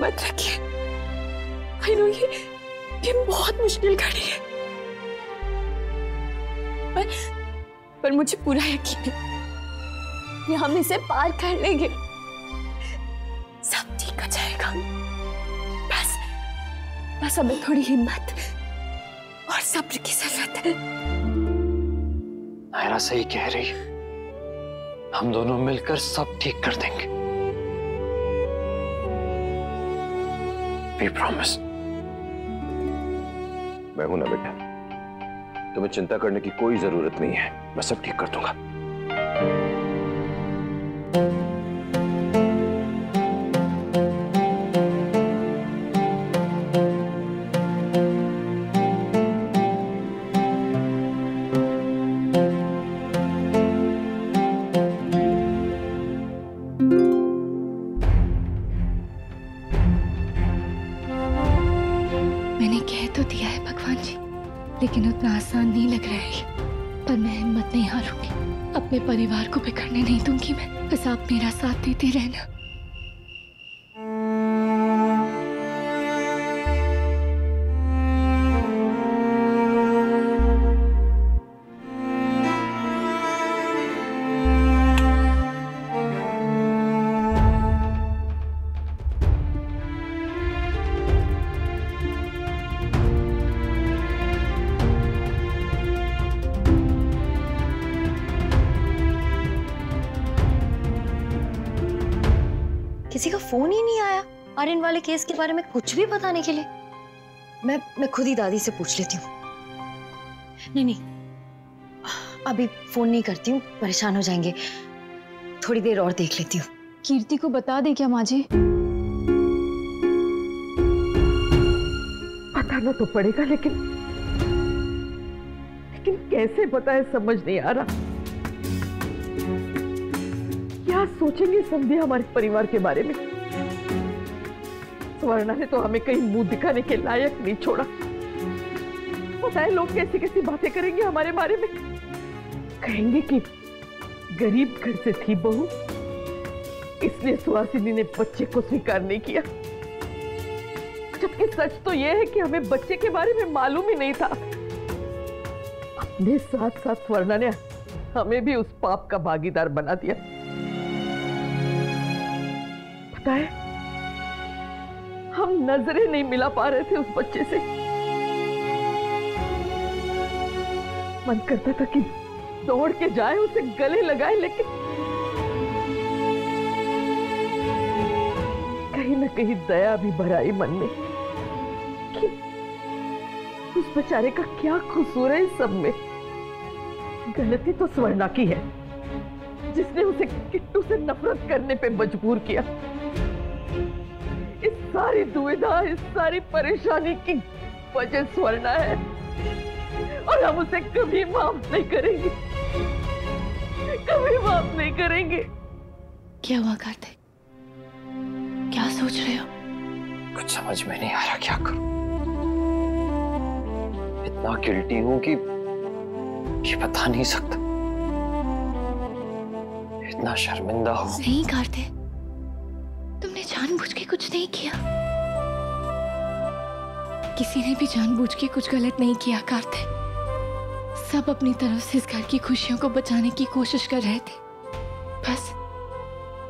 मत रखिए। I know ये बहुत मुश्किल घड़ी है, पर मुझे पूरा यकीन है कि हम इसे पार कर लेंगे। सब ठीक हो जाएगा। बस हमें थोड़ी हिम्मत और सब्र की जरूरत है। नायरा सही कह रही है, हम दोनों मिलकर सब ठीक कर देंगे। We promise। मैं हूं ना बेटा, तुम्हें चिंता करने की कोई जरूरत नहीं है, मैं सब ठीक कर दूंगा। मैंने कह तो दिया है भगवान जी, लेकिन उतना आसान नहीं लग रहा है। पर मैं हिम्मत नहीं हारूंगी, अपने परिवार को बिखरने नहीं दूंगी मैं। बस आप मेरा साथ देते रहना। किसी का फोन ही नहीं आया आर्यन वाले केस के बारे में कुछ भी बताने के लिए। मैं खुद ही दादी से पूछ लेती हूँ। नहीं, अभी फोन नहीं करती हूँ, परेशान हो जाएंगे। थोड़ी देर और देख लेती हूँ। कीर्ति को बता दे क्या माँ जी? बताना तो पड़ेगा, लेकिन कैसे बताए समझ नहीं आ रहा। क्या सोचेंगे संध्या हमारे परिवार के बारे में? स्वर्णा ने तो हमें कहीं मुंह दिखाने के लायक नहीं छोड़ा। पता है लोग कैसी कैसी बातें करेंगे हमारे बारे में। कहेंगे कि गरीब घर से थी बहू, इसलिए सुहासिनी ने बच्चे को स्वीकार नहीं किया। जबकि सच तो यह है कि हमें बच्चे के बारे में मालूम ही नहीं था। अपने साथ साथ स्वर्णा ने हमें भी उस पाप का भागीदार बना दिया। पता है, हम नजरें नहीं मिला पा रहे थे उस बच्चे से। मन करता था कि दौड़ के जाए, उसे गले लगाए, लेकिन कहीं ना कहीं दया भी भर आई मन में कि उस बेचारे का क्या कसूर है इस सब में। गलती तो स्वर्णा की है, जिसने उसे किट्टू से नफरत करने पे मजबूर किया। इस सारी दुविधा, इस सारी परेशानी की वजह स्वर्णा है, और हम उसे कभी माफ नहीं करेंगे, कभी माफ नहीं करेंगे। क्या हुआ कार्तिक? क्या सोच रहे हो? कुछ समझ में नहीं आ रहा, क्या करूं। इतना गिल्टी हूं कि ये बता नहीं सकता। इतना शर्मिंदा हूं। नहीं कार्तिक, तुमने जानबूझ के कुछ नहीं किया। किसी ने भी जानबूझ के कुछ गलत नहीं किया कार्तिक। सब अपनी तरफ से इस घर की खुशियों को बचाने की कोशिश कर रहे थे। बस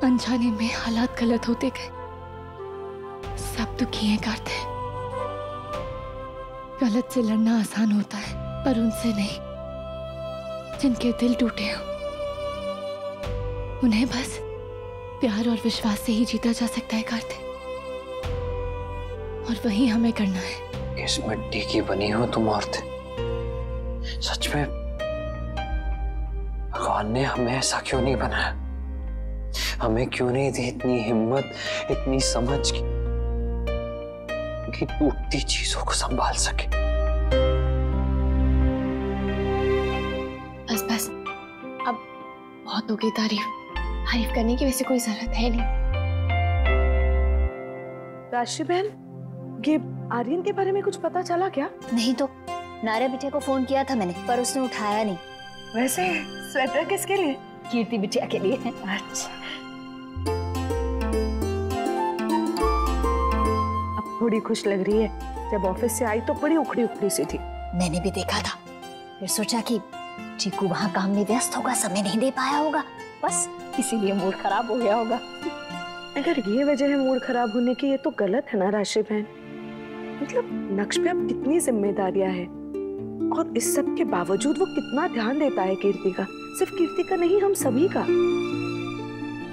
अनजाने में हालात गलत होते गए। सब दुखी हैं कार्तिक। गलत से लड़ना आसान होता है, पर उनसे नहीं जिनके दिल टूटे हो। उन्हें बस प्यार और विश्वास से ही जीता जा सकता है कार्तिक, और वही हमें करना है। इस मिट्टी की बनी हो तुम औरतें। सच में भगवान ने हमें ऐसा क्यों नहीं बनाया? हमें क्यों नहीं दी इतनी हिम्मत, इतनी समझ कि टूटती चीजों को संभाल सके। बस अब बहुत हो गई तारीफ करने की। वैसे कोई जरूरत है नहीं। राशि बहन, ये आर्यन के बारे में कुछ पता चला क्या? नहीं तो नायरा बिटिया को फोन किया था मैंने, पर उसने उठाया नहीं। वैसे स्वेटर किसके लिए? कीर्ति बिटिया के लिए। अच्छा। थोड़ी खुश लग रही है। जब ऑफिस से आई तो बड़ी उखड़ी उखड़ी सी थी। मैंने भी देखा था, फिर सोचा कि चीकू वहाँ काम में व्यस्त होगा, समय नहीं दे पाया होगा, बस इसीलिए मूड खराब हो गया होगा। अगर ये वजह है मूड खराब होने की, ये तो गलत है ना राशि बहन। मतलब नक्श पे अब कितनी जिम्मेदारियां हैं और इस सब के बावजूद वो कितना ध्यान देता है कीर्ति का। सिर्फ कीर्ति का नहीं, हम सभी का।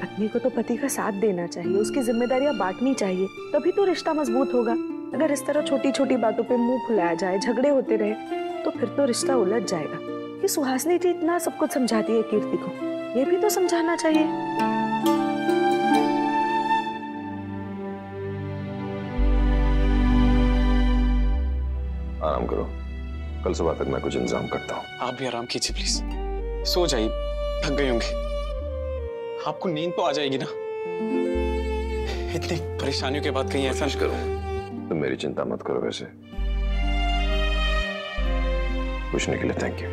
पत्नी को तो पति का साथ देना चाहिए, उसकी जिम्मेदारियां बांटनी चाहिए, तभी तो रिश्ता मजबूत होगा। अगर इस तरह छोटी छोटी बातों पे मुंह फुलाया जाए, झगड़े होते रहे, तो फिर तो रिश्ता उलझ जाएगा। ये सुहासिनी जी इतना सब कुछ समझाती है कीर्ति को, ये भी तो समझाना चाहिए। आराम करो, कल सुबह तक मैं कुछ इंतजाम करता हूँ। आप भी आराम कीजिए प्लीज, सो जाइए, थक गए होंगे। आपको नींद तो आ जाएगी ना, इतनी परेशानियों के बाद कहीं ऐसा करूँ। तुम मेरी चिंता मत करो। वैसे पूछने के लिए थैंक यू।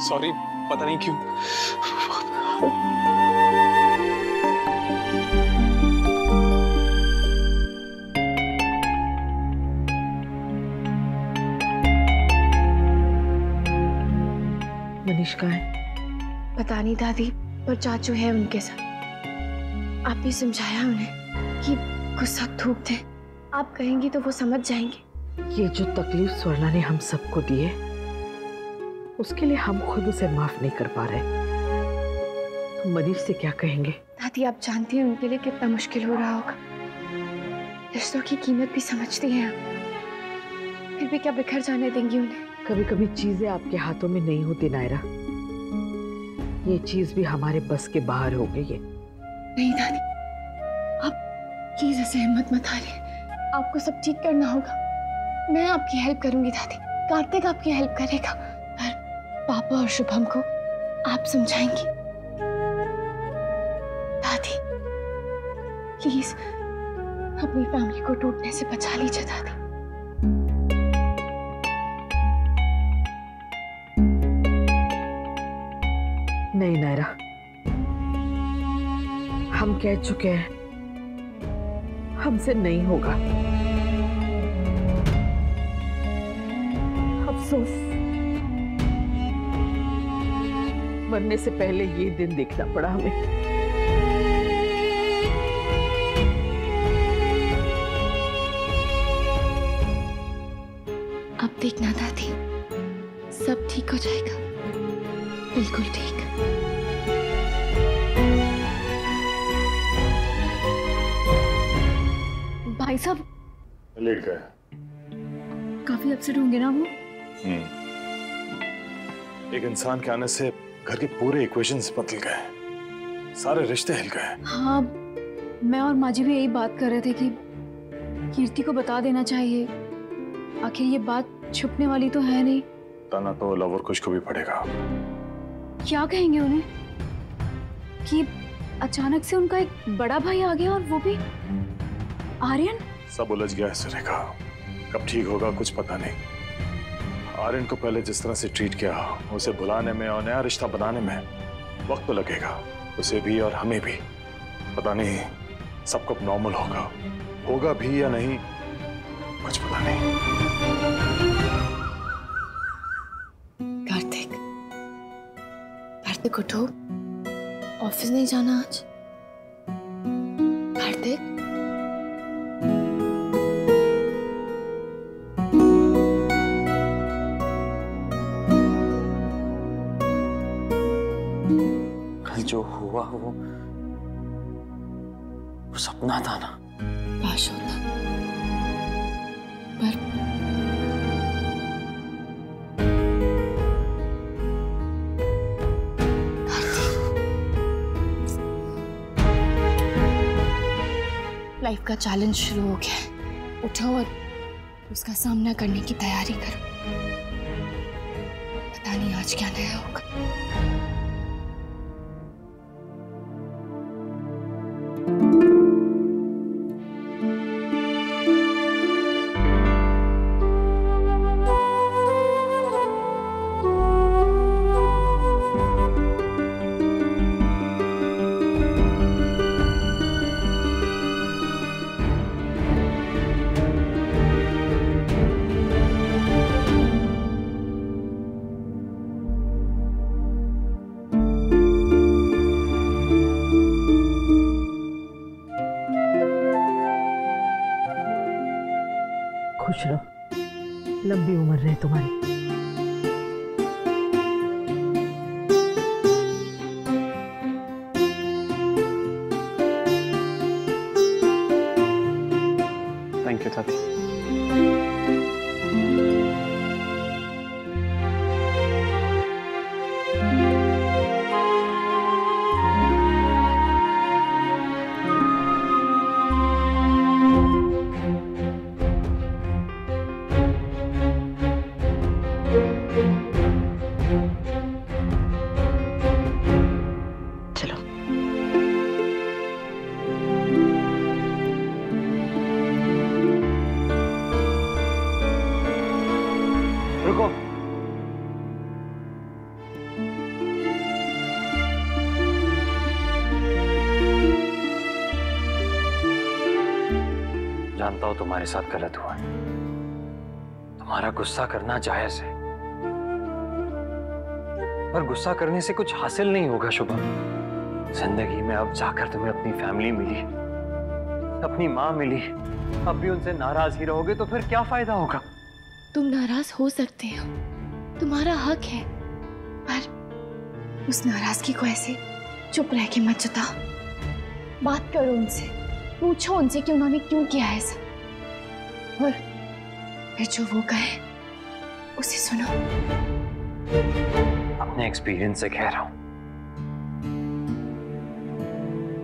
सॉरी, पता नहीं क्यों। मनीष कहाँ है? पता नहीं दादी, पर चाचू है उनके साथ। आप भी समझाया उन्हें कि गुस्सा थूक दे, आप कहेंगी तो वो समझ जाएंगे। ये जो तकलीफ स्वर्णा ने हम सबको दी है, उसके लिए हम खुद उसे माफ नहीं कर पा रहे। तो मनीष से क्या कहेंगे? दादी आप जानती हैं उनके लिए कितना मुश्किल हो रहा होगा। रिश्तों की कीमत भी समझती हैं आप, फिर भी क्या बिखर जाने देंगी उन्हें? कभी कभी चीजें आपके हाथों में नहीं होती नायरा, ये चीज भी हमारे बस के बाहर हो गई है। नहीं दादी, आप प्लीज ऐसे हिम्मत मत हारिए, आपको सब ठीक करना होगा। मैं आपकी हेल्प करूंगी दादी, कार्तिक आपकी हेल्प करेगा, पर पापा और शुभम को आप समझाएंगी। दादी प्लीज अपनी फैमिली को टूटने से बचा लीजिए दादी। नहीं नायरा, हम कह चुके हैं, हमसे नहीं होगा। अफसोस, मरने से पहले ये दिन देखना पड़ा हमें। अब देखना दादी, सब ठीक हो जाएगा, बिल्कुल ठीक। भाई साहब लेट गए। काफी अपसेट होंगे ना वो? एक इंसान के आने से घर के पूरे इक्वेशंस बदल गए, सारे रिश्ते हिल गए। हाँ, मैं और माजी भी यही बात कर रहे थे कि कीर्ति को बता देना चाहिए, आखिर ये बात छुपने वाली तो है नहीं। ताना तो लवर खुश को भी पड़ेगा। क्या कहेंगे उन्हें कि अचानक से उनका एक बड़ा भाई आ गया, और वो भी आर्यन? सब उलझ गया है सुरेखा, कब ठीक होगा कुछ पता नहीं। आर्यन को पहले जिस तरह से ट्रीट किया, उसे भुलाने में और नया रिश्ता बनाने में वक्त तो लगेगा, उसे भी और हमें भी। पता नहीं सब कब नॉर्मल होगा भी या नहीं, कुछ पता नहीं। कार्तिक, कार्तिक उठो, ऑफिस नहीं जाना आज? कार्तिक, जो हुआ वो सपना था ना? काश होता, पर लाइफ का चैलेंज शुरू हो गया है, उठो और उसका सामना करने की तैयारी करो। पता नहीं आज क्या नया होगा। खुश रहो, लंबी उम्र रहे तुम्हारी। थैंक यू दादी। चलो। रुको। जानता हूं तुम्हारे साथ गलत हुआ है, तुम्हारा गुस्सा करना जायज है, पर गुस्सा करने से कुछ हासिल नहीं होगा शुभम। जिंदगी में अब जाकर तुम्हें अपनी फैमिली मिली, अपनी माँ मिली, अब भी उनसे नाराज ही रहोगे तो फिर क्या फायदा होगा? तुम नाराज हो सकते हो, तुम्हारा हक है, पर उस नाराजगी को ऐसे चुप रह के मत जताओ। बात करो उनसे, पूछो उनसे कि उन्होंने क्यों किया ऐसा, और फिर जो वो कहे उसे सुनो। अपने एक्सपीरियंस से कह रहा हूं,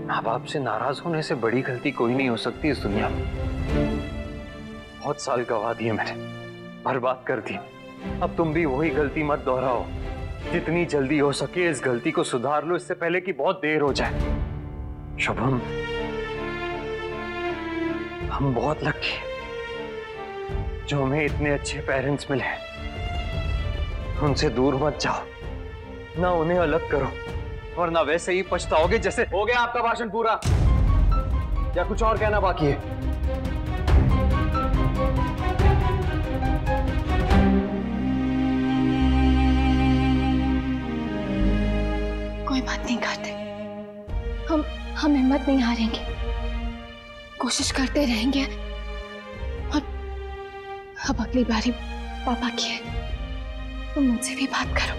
माँ बाप से नाराज होने से बड़ी गलती कोई नहीं हो सकती इस दुनिया में। बहुत साल गवा दिए मैंने, बर्बाद कर दी। अब तुम भी वही गलती मत दोहराओ। जितनी जल्दी हो सके इस गलती को सुधार लो, इससे पहले कि बहुत देर हो जाए। शुभम, हम बहुत लकी जो हमें इतने अच्छे पेरेंट्स मिले। उनसे दूर मत जाओ, ना उन्हें अलग करो, वरना वैसे ही पछताओगे जैसे। हो गया आपका भाषण पूरा, या कुछ और कहना बाकी है? कोई बात नहीं करते, हम हिम्मत नहीं हारेंगे, कोशिश करते रहेंगे। अब अगली बारी पापा की है, तुम मुझसे भी बात करो।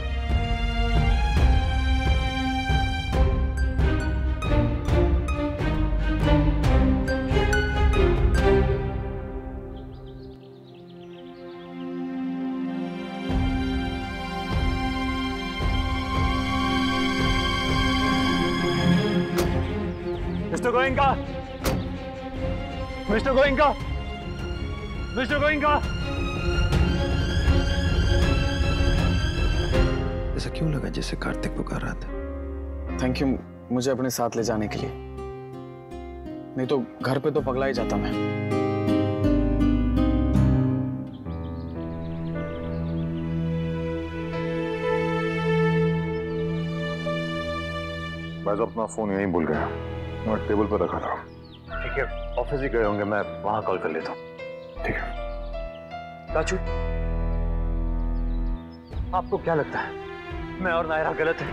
Mister Goenka, mister Goenka, mister Goenka. ऐसा क्यों लगा जैसे कार्तिक पुकार रहा था? थैंक यू मुझे अपने साथ ले जाने के लिए, नहीं तो घर पे तो पगला ही जाता मैं। मैं तो अपना फोन यहीं भूल गया, मैं टेबल पर रखा था। ठीक है, ऑफिस ही गए होंगे, मैं वहां कॉल कर लेता हूँ। ठीक है। चाचू, आपको क्या लगता है, मैं और नायरा गलत है?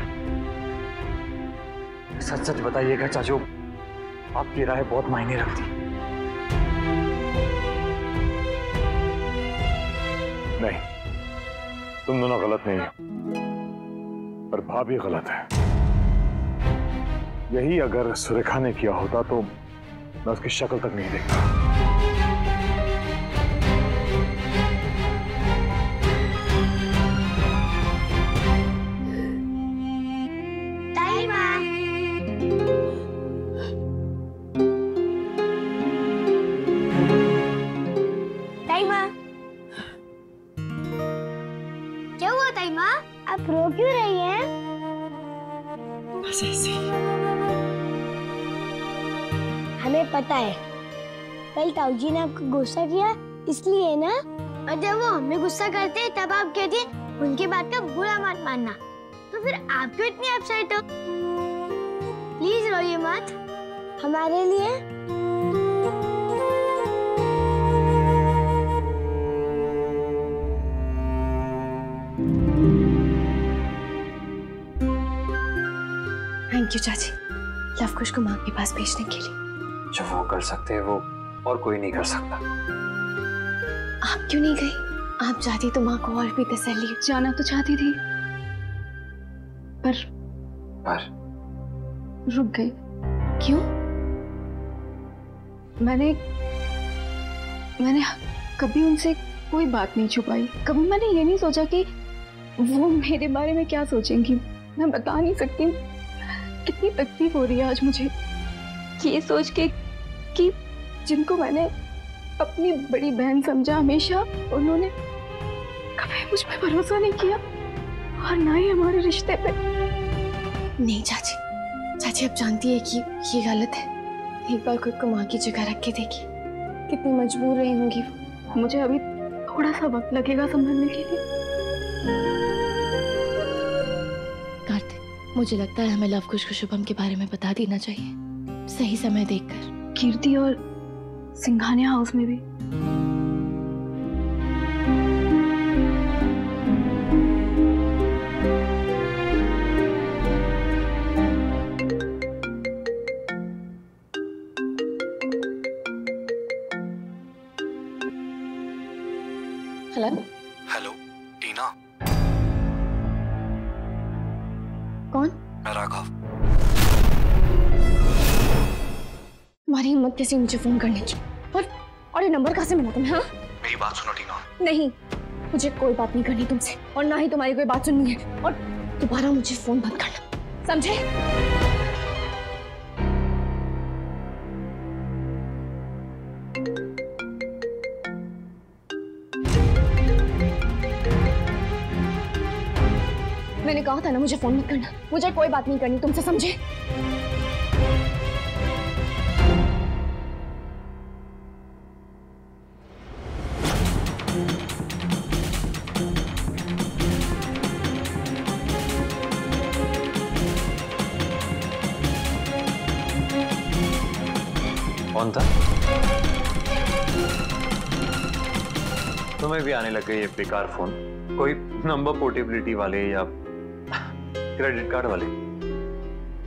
सच सच बताइएगा चाचू, आपकी राय बहुत मायने रखती। नहीं, तुम दोनों गलत नहीं हो, पर भाभी गलत है। यही अगर सुरेखा ने किया होता तो मैं उसकी शक्ल तक नहीं देखता। क्या हुआ ताई माँ, आप रो क्यों रही हैं? बस ऐसे ही। हमें पता है, कल ताऊ जी ने आपको गुस्सा किया इसलिए ना, और जब वो हमें गुस्सा करते हैं तब आप कहती हैं उनकी बात का बुरा मत मानना, तो फिर आप क्यों इतनी अपसेट हो? प्लीज रोइए मत हमारे लिए। थैंक यू चाची, लवकुश को माँ के पास भेजने के लिए। जो वो कर सकते हैं वो और कोई नहीं कर सकता। आप क्यों नहीं गई? आप चाहती तो माँ को और भी तसल्ली। जाना तो चाहती थी पर रुक गई। क्यों? मैंने कभी उनसे कोई बात नहीं छुपाई। कभी मैंने ये नहीं सोचा कि वो मेरे बारे में क्या सोचेंगी। मैं बता नहीं सकती कितनी तकलीफ हो रही है आज मुझे ये सोच के कि जिनको मैंने अपनी बड़ी बहन समझा, हमेशा उन्होंने कभी मुझ पे भरोसा नहीं किया और ना ही हमारे रिश्ते पे। नहीं चाची अब जानती है कि ये गलत है। एक बार खुद को माँ की जगह रख के देखी, कितनी मजबूर रही होंगी वो। मुझे अभी थोड़ा सा वक्त लगेगा संभलने के लिए। कार्तिक, मुझे लगता है हमें लव कुश को शुभम के बारे में बता देना चाहिए, सही समय देखकर। कीर्ति और सिंघानिया हाउस में भी। हेलो टीना। कौन? मैं राघव। तुम्हारी हिम्मत कैसे मुझे फोन करने की? और ये नंबर कहाँ से मिला तुम्हें? हाँ, मेरी बात सुनो टीना। नहीं, मुझे कोई बात नहीं करनी तुमसे और ना ही तुम्हारी कोई बात सुननी है। और दोबारा मुझे फोन बंद करना, समझे? मैंने कहा था ना मुझे फोन मत करना। मुझे कोई बात नहीं करनी तुमसे, समझे? कौन था? तुम्हें भी आने लग गए ये बेकार फोन? कोई नंबर पोर्टेबिलिटी वाले या क्रेडिट कार्ड वाले?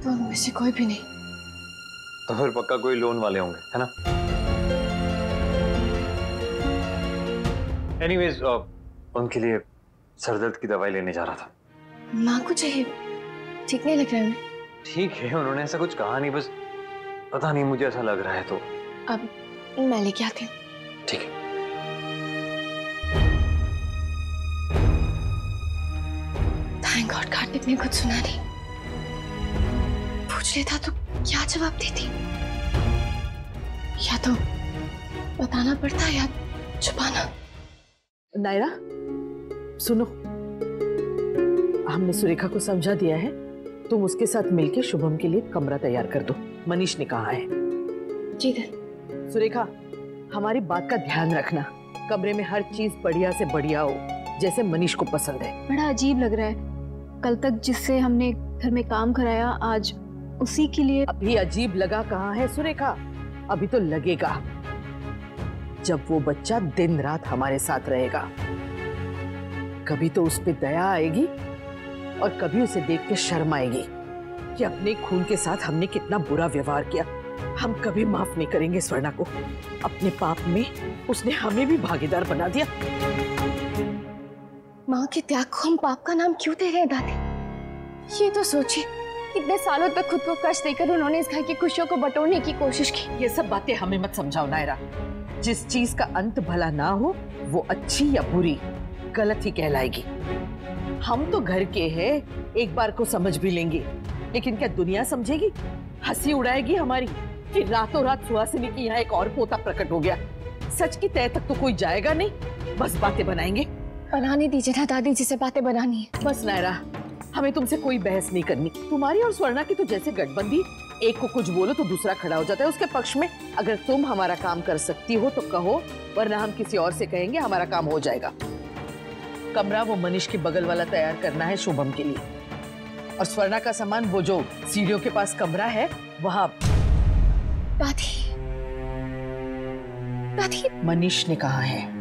तो उनमें से कोई भी नहीं। तो फिर पक्का कोई लोन वाले होंगे, है ना? एनीवेज, उनके लिए सरदर्द की दवाई लेने जा रहा था। माँ को चाहिए, ठीक नहीं लग रहा है? ठीक है, उन्होंने ऐसा कुछ कहा नहीं, बस पता नहीं मुझे ऐसा लग रहा है। तो अब मैं लेके आती हूँ। ठीक है। थैंक गॉड कार्तिक ने कुछ सुना नहीं। पूछ लेता तो क्या जवाब देती? या तो बताना पड़ता या छुपाना। नायरा सुनो, हमने सुरेखा को समझा दिया है। तुम उसके साथ मिलकर शुभम के लिए कमरा तैयार कर दो। मनीष ने कहा है। जी दर। सुरेखा, हमारी बात का ध्यान रखना। कमरे में हर चीज बढ़िया से बढ़िया हो, जैसे मनीष को पसंद है। बड़ा अजीब लग रहा है, कल तक जिससे हमने घर में काम कराया आज उसी के लिए। अभी अजीब लगा कहाँ है सुरेखा? अभी तो लगेगा जब वो बच्चा दिन रात हमारे साथ रहेगा। कभी तो उस पे दया आएगी और कभी उसे देख के शर्म आएगी कि अपने खून के साथ हमने कितना बुरा व्यवहार किया। हम कभी माफ नहीं करेंगे स्वर्णा को। अपने पाप में उसने हमें भी भागीदार बना दिया। माँ के त्याग को हम पाप का नाम क्यों दे रहे हैं दादी? ये तो सोचिए, कितने सालों तक खुद को कष्ट देकर उन्होंने इस घर की खुशियों को बटोरने की कोशिश की। ये सब बातें हमें मत समझाओ नायरा। जिस चीज का अंत भला ना हो वो अच्छी या बुरी गलत ही कहलाएगी। हम तो घर के हैं, एक बार को समझ भी लेंगे, लेकिन क्या दुनिया समझेगी? हंसी उड़ाएगी हमारी कि रातों रात सुहासिनी की यहाँ एक और पोता प्रकट हो गया। सच की तह तक तो कोई जाएगा नहीं, बस बातें बनाएंगे। बनाने दीजिए ना दादी, जिसे बातें बनानी है। बस नायरा, हमें तुमसे कोई बहस नहीं करनी। तुम्हारी और स्वर्णा की तो जैसे गठबंधी, एक को कुछ बोलो तो दूसरा खड़ा हो जाता है उसके पक्ष में। अगर तुम हमारा काम कर सकती हो तो कहो, वरना हम किसी और से कहेंगे, हमारा काम हो जाएगा। कमरा वो मनीष के बगल वाला तैयार करना है शुभम के लिए, और स्वर्णा का सामान वो जो सीढ़ियों के पास कमरा है वहां। दादी, दादी, मनीष ने कहा है